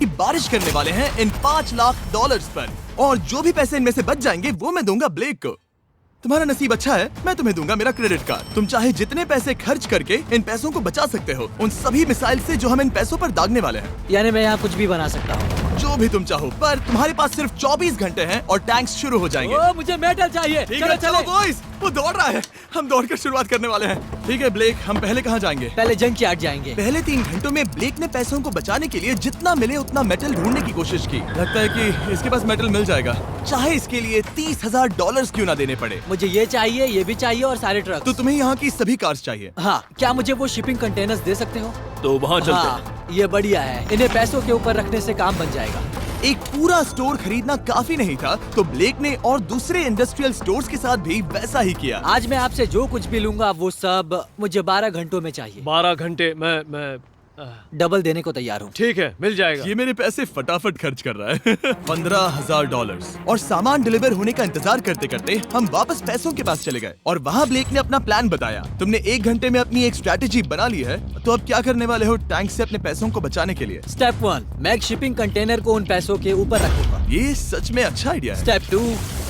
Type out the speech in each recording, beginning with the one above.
की बारिश करने वाले हैं इन $5 लाख पर, और जो भी पैसे इनमें से बच जाएंगे वो मैं दूंगा ब्लेक को। तुम्हारा नसीब अच्छा है, मैं तुम्हें दूंगा मेरा क्रेडिट कार्ड। तुम चाहे जितने पैसे खर्च करके इन पैसों को बचा सकते हो, उन सभी मिसाइल से जो हम इन पैसों पर दागने वाले हैं। यानी मैं यहाँ कुछ भी बना सकता हूँ? जो भी तुम चाहो, पर तुम्हारे पास सिर्फ 24 घंटे हैं और टैंक्स शुरू हो जाएंगे। ओ, मुझे मेटल चाहिए। चलो चलो बॉयज, वो दौड़ रहा है, हम दौड़कर शुरुआत करने वाले हैं। ठीक है ब्लेक, हम पहले कहाँ जाएंगे? पहले जंकयार्ड जाएंगे। पहले 3 घंटों में ब्लेक ने पैसों को बचाने के लिए जितना मिले उतना मेटल ढूंढने की कोशिश की। लगता है कि इसके पास मेटल मिल जाएगा, चाहे इसके लिए $30,000 क्यों ना देने पड़े। मुझे ये चाहिए, ये भी चाहिए और सारे ट्रक। तो तुम्हें यहाँ की सभी कार्स चाहिए? हाँ, क्या मुझे वो शिपिंग कंटेनर्स दे सकते हो? तो वहाँ चलते हैं। हाँ, ये बढ़िया है, इन्हें पैसों के ऊपर रखने से काम बन जाएगा। एक पूरा स्टोर खरीदना काफी नहीं था, तो ब्लेक ने और दूसरे इंडस्ट्रियल स्टोर्स के साथ भी वैसा ही किया। आज मैं आपसे जो कुछ भी लूंगा वो सब मुझे 12 घंटों में चाहिए। 12 घंटे मैं डबल देने को तैयार हूँ। ठीक है, मिल जाएगा। ये मेरे पैसे फटाफट खर्च कर रहा है। $15,000। और सामान डिलीवर होने का इंतजार करते करते हम वापस पैसों के पास चले गए, और वहाँ ब्लेक ने अपना प्लान बताया। तुमने 1 घंटे में अपनी एक स्ट्रैटेजी बना ली है, तो अब क्या करने वाले हो टैंक से अपने पैसों को बचाने के लिए? स्टेप 1, मैं एक शिपिंग कंटेनर को उन पैसों के ऊपर रखूंगा। ये सच में अच्छा आइडिया है। स्टेप 2,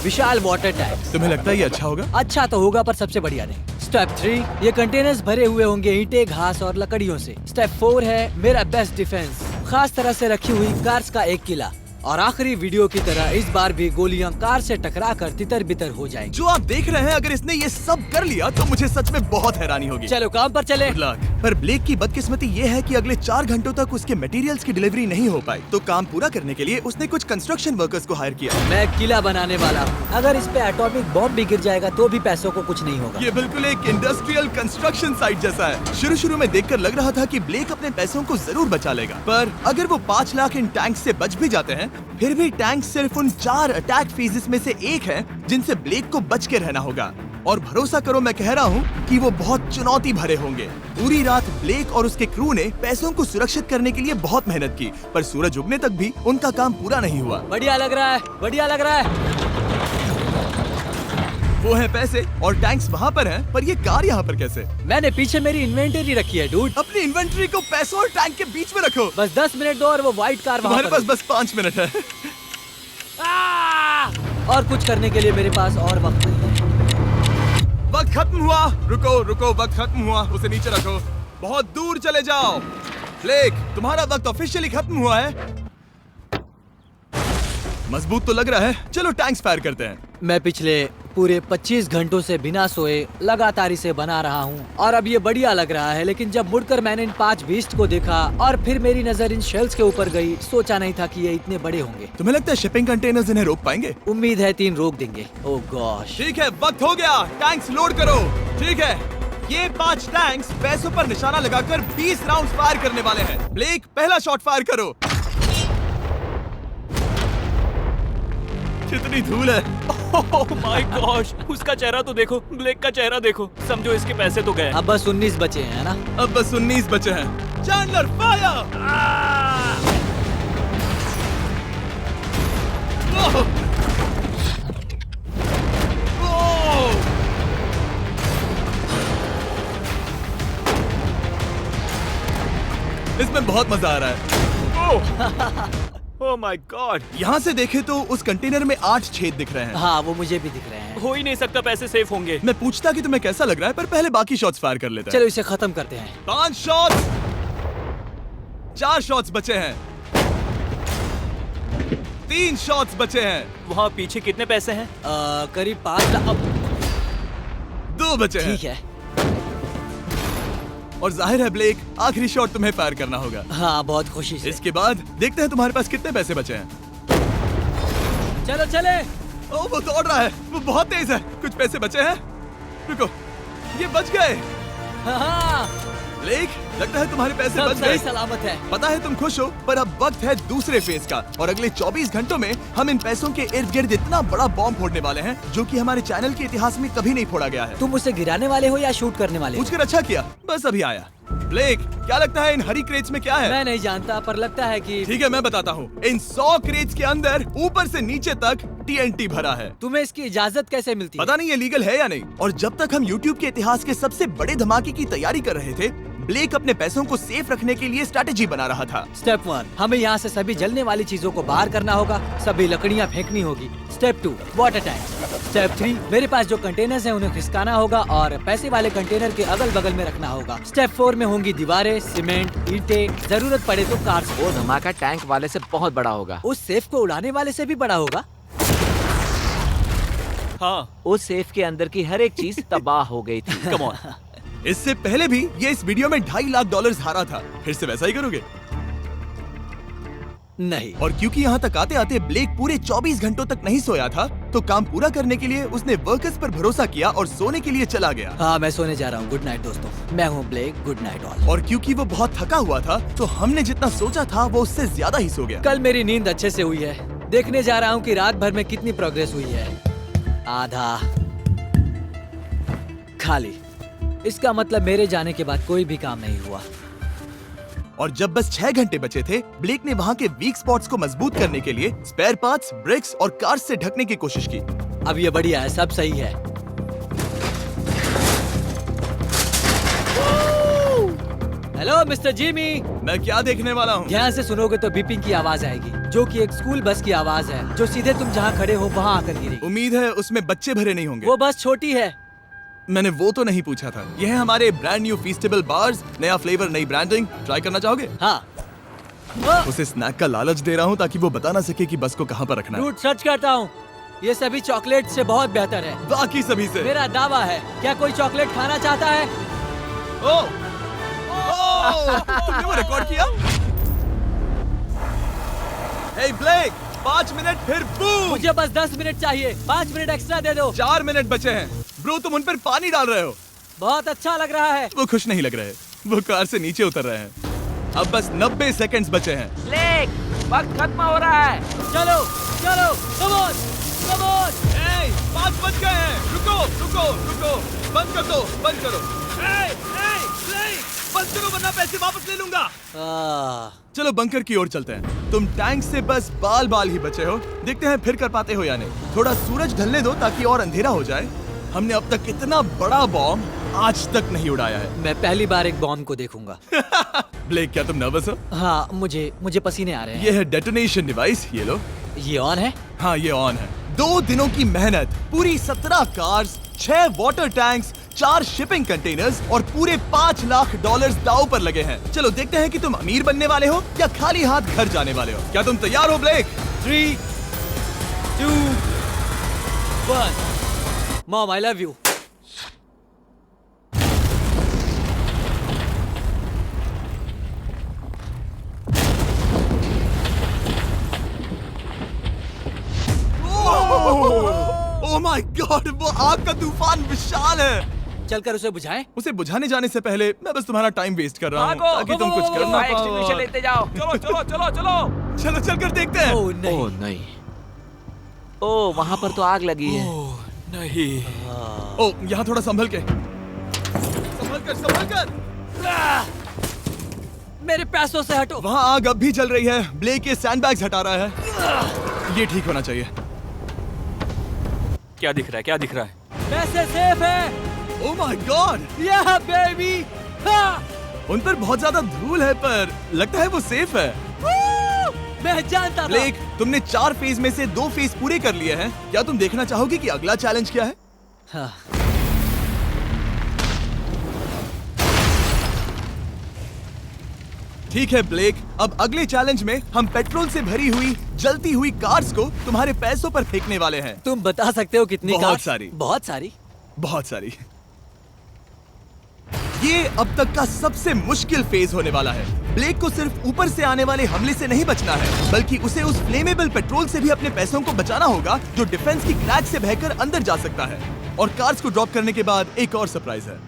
विशाल वाटर टैंक। तुम्हें लगता है ये अच्छा होगा? अच्छा तो होगा, पर सबसे बढ़िया नहीं। स्टेप 3, ये कंटेनर्स भरे हुए होंगे ईंटें, घास और लकड़ियों से। स्टेप 4 है मेरा बेस्ट डिफेंस, खास तरह से रखी हुई कार्स का एक किला। और आखिरी वीडियो की तरह इस बार भी गोलियां कार से टकराकर तितर बितर हो जाएंगी। जो आप देख रहे हैं, अगर इसने ये सब कर लिया तो मुझे सच में बहुत हैरानी होगी। चलो काम पर चले। Good luck। पर ब्लेक की बदकिस्मती ये है कि अगले 4 घंटों तक उसके मटेरियल्स की डिलीवरी नहीं हो पाई, तो काम पूरा करने के लिए उसने कुछ कंस्ट्रक्शन वर्कर्स को हायर किया। मैं एक किला बनाने वाला हूँ, अगर इस पे एटॉमिक बॉम्ब भी गिर जाएगा तो भी पैसों को कुछ नहीं होगा। ये बिल्कुल एक इंडस्ट्रियल कंस्ट्रक्शन साइट जैसा है। शुरू में देखकर लग रहा था कि ब्लेक अपने पैसों को जरूर बचा लेगा, पर अगर वो 5 लाख इन टैंक से बच भी जाते हैं, फिर भी टैंक सिर्फ उन 4 अटैक फेजेस में से एक है जिनसे ब्लेक को बच के रहना होगा। और भरोसा करो, मैं कह रहा हूँ कि वो बहुत चुनौती भरे होंगे। पूरी रात ब्लेक और उसके क्रू ने पैसों को सुरक्षित करने के लिए बहुत मेहनत की, पर सूरज उगने तक भी उनका काम पूरा नहीं हुआ। बढ़िया लग रहा है, बढ़िया लग रहा है। वो है पैसे और टैंक्स वहाँ पर हैं, पर ये कार यहाँ पर कैसे? मैंने पीछे मेरी इन्वेंटरी रखी है डूड। अपनी इन्वेंटरी को पैसों और टैंक के बीच में रखो। बस 10 मिनट दो और वो व्हाइट कार वहाँ तुम्हारे पर पास बस 5 मिनट है। और कुछ करने के लिए मेरे पास और वक्त नहीं है। वक्त खत्म हुआ। रुको रुको, वक्त खत्म हुआ, उसे नीचे रखो। बहुत दूर चले जाओ। ब्लेक, तुम्हारा वक्त ऑफिशियली खत्म हुआ है। मजबूत तो लग रहा है। चलो टैंक्स फायर करते हैं। मैं पिछले पूरे 25 घंटों से बिना सोए लगातार इसे बना रहा हूँ और अब ये बढ़िया लग रहा है, लेकिन जब मुड़कर मैंने इन 5 बीस्ट को देखा और फिर मेरी नजर इन शेल्स के ऊपर गई, सोचा नहीं था कि ये इतने बड़े होंगे। तुम्हें लगता है शिपिंग कंटेनर्स इन्हें रोक पाएंगे? उम्मीद है 3 रोक देंगे। ओह गॉश। ठीक है, वक्त हो गया। टैंक्स लोड करो। ठीक है, ये 5 टैंक्स पैसों पर निशाना लगाकर 20 राउंड फायर करने वाले हैं। ब्लेक, पहला शॉट फायर करो। कितनी धूल है। ओह माय गॉश, उसका चेहरा तो देखो, ब्लेक का चेहरा देखो। समझो इसके पैसे तो गए। अब बस 19 बचे हैं ना? अब बस 19 बचे हैं। Chandler fire. इसमें बहुत मजा आ रहा है। ओह माय गॉड। यहाँ से देखे तो उस कंटेनर में 8 छेद दिख रहे हैं। हाँ, वो मुझे भी दिख रहे हैं। हो ही नहीं सकता, पैसे सेफ होंगे। मैं पूछता कि तुम्हें कैसा लग रहा है, पर पहले बाकी शॉट्स फायर कर लेते हैं। चलो इसे खत्म करते हैं। 5 शॉट्स। 4 शॉट्स बचे हैं। 3 शॉट्स बचे हैं। वहाँ पीछे कितने पैसे हैं? करीब 5 लाख। 2 बचे हैं। ठीक है। और जाहिर है ब्लेक, आखिरी शॉट तुम्हें फायर करना होगा। हाँ, बहुत खुशी से। इसके बाद देखते हैं तुम्हारे पास कितने पैसे बचे हैं। चलो चले। ओह, वो दौड़ रहा है। वो बहुत तेज है। कुछ पैसे बचे हैं। रुको, ये बच गए। हाँ, ब्लेक, लगता है तुम्हारे पैसे सब बच सही गए। सलामत है। पता है तुम खुश हो, पर अब वक्त है दूसरे फेज का, और अगले 24 घंटों में हम इन पैसों के इर्द गिर्द इतना बड़ा बॉम्ब फोड़ने वाले हैं जो कि हमारे चैनल के इतिहास में कभी नहीं फोड़ा गया है। तुम उसे गिराने वाले हो या शूट करने वाले हो? पूछकर अच्छा किया, बस अभी आया। ब्लेक, क्या लगता है इन हरी क्रेट्स में क्या है? मैं नहीं जानता, पर लगता है कि ठीक है, मैं बताता हूँ। इन 100 क्रेट्स के अंदर ऊपर से नीचे तक TNT भरा है। तुम्हें इसकी इजाजत कैसे मिलती है? पता नहीं ये लीगल है या नहीं। और जब तक हम YouTube के इतिहास के सबसे बड़े धमाके की तैयारी कर रहे थे, ब्लेक अपने पैसों को सेफ रखने के लिए स्ट्रैटेजी बना रहा था। स्टेप 1, हमें यहाँ से सभी जलने वाली चीजों को बाहर करना होगा, सभी लकड़ियाँ फेंकनी होगी। Step 2, water tank. स्टेप 3, मेरे पास जो कंटेनर्स हैं उन्हें खिसकाना होगा और पैसे वाले कंटेनर के अगल बगल में रखना होगा। स्टेप 4 में होंगी दीवारें, सीमेंट, ईंटें, जरूरत पड़े तो कार्स। वो धमाका टैंक वाले से बहुत बड़ा होगा। उस सेफ को उड़ाने वाले से भी बड़ा होगा। हाँ, उस सेफ के अंदर की हर एक चीज तबाह हो गई थी। Come on. इससे पहले भी ये इस वीडियो में $2.5 लाख हारा था। फिर से वैसा ही करोगे? नहीं। और क्योंकि यहाँ तक आते आते ब्लेक पूरे 24 घंटों तक नहीं सोया था, तो काम पूरा करने के लिए उसने वर्कर्स पर भरोसा किया और सोने के लिए चला गया। हाँ, मैं सोने जा रहा हूँ। गुड नाइट दोस्तों, मैं हूँ ब्लेक। Good night all. और क्योंकि वो बहुत थका हुआ था, तो हमने जितना सोचा था वो उससे ज्यादा ही सो गया। कल मेरी नींद अच्छे से हुई है। देखने जा रहा हूँ कि रात भर में कितनी प्रोग्रेस हुई है। आधा खाली। इसका मतलब मेरे जाने के बाद कोई भी काम नहीं हुआ। और जब बस 6 घंटे बचे थे, ब्लेक ने वहाँ के वीक स्पॉट्स को मजबूत करने के लिए स्पेयर पार्ट्स, ब्रिक्स और कार्स से ढकने की कोशिश की। अब ये बढ़िया है, सब सही है। Hello mister Jimmy. मैं क्या देखने वाला हूँ? ध्यान से सुनोगे तो बीपिंग की आवाज आएगी, जो कि एक स्कूल बस की आवाज है, जो सीधे तुम जहाँ खड़े हो वहाँ आकर गिरेगी। उम्मीद है उसमें बच्चे भरे नहीं होंगे। वो बस छोटी है। मैंने वो तो नहीं पूछा था। यह है हमारे ब्रांड न्यू फीस्टेबल बार्स, नया फ्लेवर, नई ब्रांडिंग। ट्राई करना चाहोगे? हाँ। उसे स्नैक का लालच दे रहा हूँ ताकि वो बता ना सके कि बस को कहाँ पर रखना है। रूट सर्च करता हूँ। ये सभी चॉकलेट से बहुत बेहतर है। बाकी सभी से। मेरा दावा है। क्या कोई चॉकलेट खाना चाहता है? ओह! ओह! तुमने वो रिकॉर्ड किया? हे ब्लेक, 5 मिनट फिर बूम! मुझे बस 10 मिनट चाहिए। 5 मिनट एक्स्ट्रा दे दो। 4 मिनट बचे हैं। ब्रो, तुम उन पर पानी डाल रहे हो। बहुत अच्छा लग रहा है। वो खुश नहीं लग रहे। वो कार से नीचे उतर रहे हैं। अब बस 90 सेकंड्स बचे हैं। ब्लेक, वक्त खत्म हो रहा है। चलो चलो, कम ऑन कम ऑन। 5 बज गए हैं। रुको रुको रुको, बंद कर दो, बंद करो। बंद करो वरना पैसे वापस ले लूंगा। चलो बंकर की ओर चलते हैं। तुम टैंक से बस बाल बाल ही बचे हो। देखते हैं फिर कर पाते हो या नहीं। थोड़ा सूरज ढलने दो ताकि और अंधेरा हो जाए। हमने अब तक इतना बड़ा बॉम्ब आज तक नहीं उड़ाया है। मैं पहली बार एक बॉम्ब को देखूंगा। ब्लेक, क्या तुम नर्वस हो? हाँ, मुझे पसीने आ रहे हैं। ये है डेटोनेशन डिवाइस, ये लो। ये ऑन है? हाँ, ये ऑन है। 2 दिनों की मेहनत, पूरी 17 cars, 6 water tanks, 4 shipping containers और पूरे $5 लाख दांव पर लगे हैं। चलो देखते हैं कि तुम अमीर बनने वाले हो या खाली हाथ घर जाने वाले हो। क्या तुम तैयार हो Blake? 3, 2, 1। Mom, I love you. Oh my God, वो आग का तूफान विशाल है। चलकर उसे बुझाएं? उसे बुझाने जाने से पहले मैं बस तुम्हारा टाइम वेस्ट कर रहा हूँ भागो, ताकि तुम कुछ कर ना फायर एक्सटिंग्विशर पाओ। लेते जाओ। चलो चलो चलो चलो। चलो चलकर देखते हैं। ओह नहीं। ओह नहीं। ओह, वहाँ पर तो आग लगी है। ओह, नहीं। ओह, यहाँ थोड़ा संभल के। संभल कर। मेरे पैसों से हटो। वहाँ आग अब भी जल रही है। ब्लेक ये सैंडबैग्स हटा रहा है। ये ठीक होना चाहिए। क्या दिख रहा है? क्या दिख रहा है? पैसे सेफ है। ओह माय गॉड, या बेबी। उन पर बहुत ज्यादा धूल है पर लगता है वो सेफ है। मैं जानता था। ब्लेक, तुमने 4 फेज में से 2 फेज पूरे कर लिए हैं। क्या तुम देखना चाहोगे कि अगला चैलेंज क्या है? हाँ। ठीक है ब्लेक, अब अगले चैलेंज में हम पेट्रोल से भरी हुई जलती हुई कार्स को तुम्हारे पैसों पर फेंकने वाले हैं। तुम बता सकते हो कितनी बहुत कार्स? सारी। बहुत सारी। बहुत सारी। ये अब तक का सबसे मुश्किल फेज होने वाला है। ब्लेक को सिर्फ ऊपर से आने वाले हमले से नहीं बचना है, बल्कि उसे उस फ्लेमेबल पेट्रोल से भी अपने पैसों को बचाना होगा जो डिफेंस की क्रैक से बहकर अंदर जा सकता है। और कार्स को ड्रॉप करने के बाद एक और सरप्राइज है।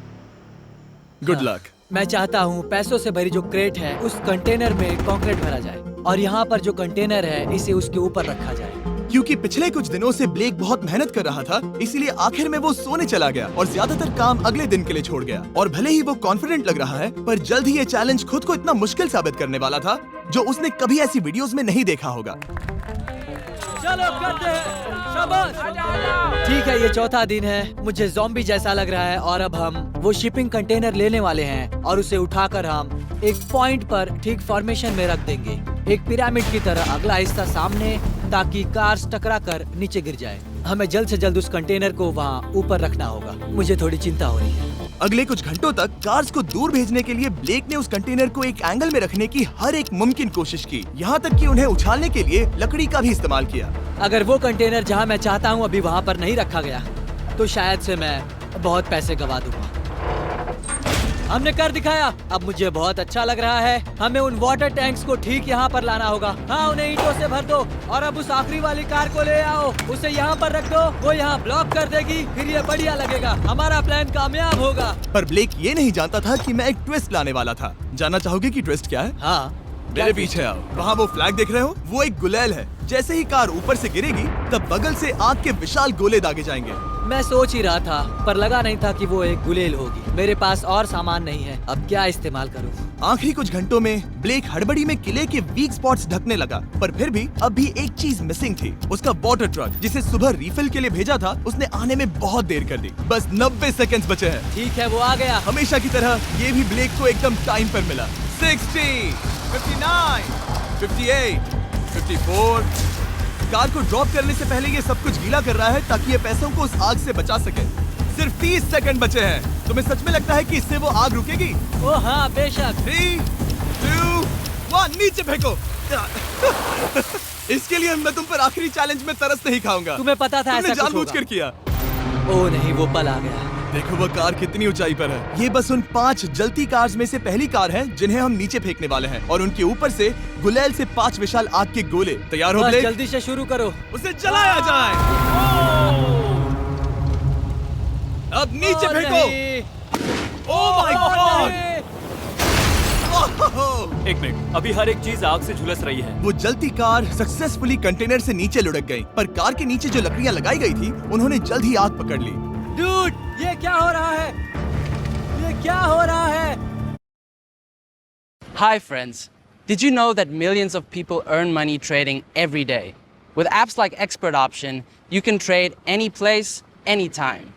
Good luck. मैं चाहता हूँ पैसों से भरी जो क्रेट है उस कंटेनर में कंक्रीट भरा जाए और यहाँ पर जो कंटेनर है इसे उसके ऊपर रखा जाए। क्योंकि पिछले कुछ दिनों से ब्लेक बहुत मेहनत कर रहा था, इसीलिए आखिर में वो सोने चला गया और ज्यादातर काम अगले दिन के लिए छोड़ गया। और भले ही वो कॉन्फिडेंट लग रहा है, पर जल्द ही ये चैलेंज खुद को इतना मुश्किल साबित करने वाला था जो उसने कभी ऐसी वीडियोस में नहीं देखा होगा। चलो करते हैं। ठीक है, ये चौथा दिन है। मुझे ज़ॉम्बी जैसा लग रहा है और अब हम वो शिपिंग कंटेनर लेने वाले हैं और उसे उठाकर हम एक पॉइंट पर ठीक फॉर्मेशन में रख देंगे, एक पिरामिड की तरह। अगला हिस्सा सामने, ताकि कार्स टकरा कर नीचे गिर जाए। हमें जल्द से जल्द उस कंटेनर को वहाँ ऊपर रखना होगा। मुझे थोड़ी चिंता हो रही है। अगले कुछ घंटों तक कार्स को दूर भेजने के लिए ब्लेक ने उस कंटेनर को एक एंगल में रखने की हर एक मुमकिन कोशिश की, यहाँ तक कि उन्हें उछालने के लिए लकड़ी का भी इस्तेमाल किया। अगर वो कंटेनर जहाँ मैं चाहता हूँ अभी वहाँ पर नहीं रखा गया, तो शायद से मैं बहुत पैसे गवा दूंगा। हमने कर दिखाया, अब मुझे बहुत अच्छा लग रहा है। हमें उन वाटर टैंक्स को ठीक यहाँ पर लाना होगा। हाँ, उन्हें ईंटों से भर दो और अब उस आखिरी वाली कार को ले आओ, उसे यहाँ पर रख दो। वो यहाँ ब्लॉक कर देगी, फिर ये बढ़िया लगेगा। हमारा प्लान कामयाब होगा। पर ब्लेक ये नहीं जानता था कि मैं एक ट्विस्ट लाने वाला था। जानना चाहोगे कि ट्विस्ट क्या है? हाँ, मेरे पीछे आओ। वहाँ वो फ्लैग देख रहे हो? वो एक गुलेल है। जैसे ही कार ऊपर से गिरेगी, तब बगल से आग के विशाल गोले दागे जाएंगे। मैं सोच ही रहा था, पर लगा नहीं था कि वो एक गुलेल होगी। मेरे पास और सामान नहीं है, अब क्या इस्तेमाल करूं? आखिरी कुछ घंटों में ब्लेक हड़बड़ी में किले के वीक स्पॉट्स ढकने लगा, पर फिर भी अब भी एक चीज मिसिंग थी। उसका वाटर ट्रक, जिसे सुबह रिफिल के लिए भेजा था, उसने आने में बहुत देर कर दी। बस 90 सेकंड्स बचे हैं। ठीक है, वो आ गया। हमेशा की तरह ये भी ब्लेक को एकदम टाइम पर मिला। 60, 59, 58, 54। कार को ड्रॉप करने से पहले ये सब कुछ गीला कर रहा है ताकि ये पैसों को उस आग से बचा सके। सिर्फ 30 सेकंड बचे हैं। तुम्हें सच में लगता है कि इससे वो आग रुकेगी? ओ हाँ, बेशक। 3, 2, 1, नीचे फेंको। इसके लिए मैं तुम पर आखिरी चैलेंज में तरस नहीं खाऊंगा। तुम्हें पता था तुमने ऐसा कुछ जानबूझकर होगा। किया। ओ नहीं, वो पल आ गया। देखो वो कार कितनी ऊंचाई पर है। ये बस उन 5 जलती कार्स में से पहली कार है जिन्हें हम नीचे फेंकने वाले हैं, और उनके ऊपर से गुलेल से 5 विशाल आग के गोले। तैयार हो बस ब्लेक? जल्दी से शुरू करो। उसे जलाया जाए। अब नीचे ओ फेंको। नहीं। ओह माय गॉड! एक मिनट, अभी हर एक चीज आग से झुलस रही है। वो जलती कार सक्सेसफुली कंटेनर से नीचे लुढ़क गई, पर कार के नीचे जो लकड़ियां लगाई गई थी, उन्होंने जल्द ही आग पकड़ ली। डूड, ये क्या हो रहा है? ये क्या हो रहा है? Hi friends, did you know that millions of people earn money trading every day? With apps like Expert Option, you can trade any place, anytime.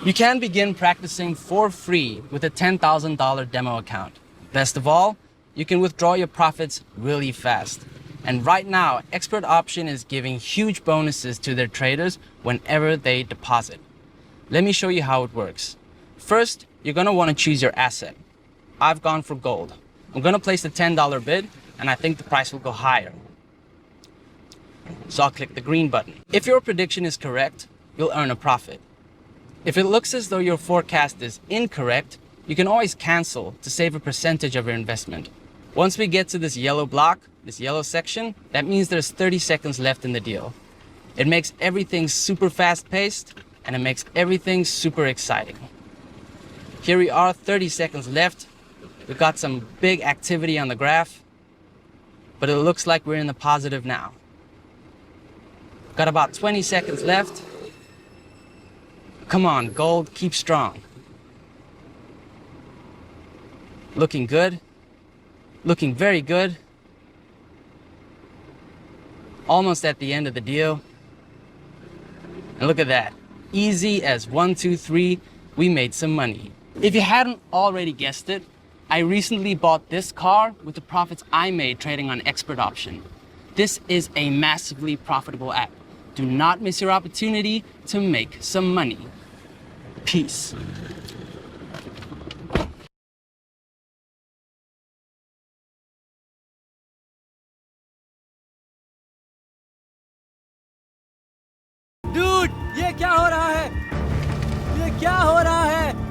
You can begin practicing for free with a $10,000 demo account. Best of all, you can withdraw your profits really fast. And right now, Expert Option is giving huge bonuses to their traders whenever they deposit. Let me show you how it works. First, you're going to want to choose your asset. I've gone for gold. I'm going to place the $10 bid, and I think the price will go higher. So I'll click the green button. If your prediction is correct, you'll earn a profit. If it looks as though your forecast is incorrect, you can always cancel to save a percentage of your investment. Once we get to this yellow block, this yellow section, that means there's 30 seconds left in the deal. It makes everything super fast-paced, and it makes everything super exciting. Here we are, 30 seconds left. We've got some big activity on the graph, but it looks like we're in the positive now. Got about 20 seconds left. Come on, gold, keep strong. Looking good. Looking very good. Almost at the end of the deal. And look at that. Easy as 1, 2, 3, we made some money. If you hadn't already guessed it, I recently bought this car with the profits I made trading on Expert Option. This is a massively profitable app. Do not miss your opportunity to make some money. Peace.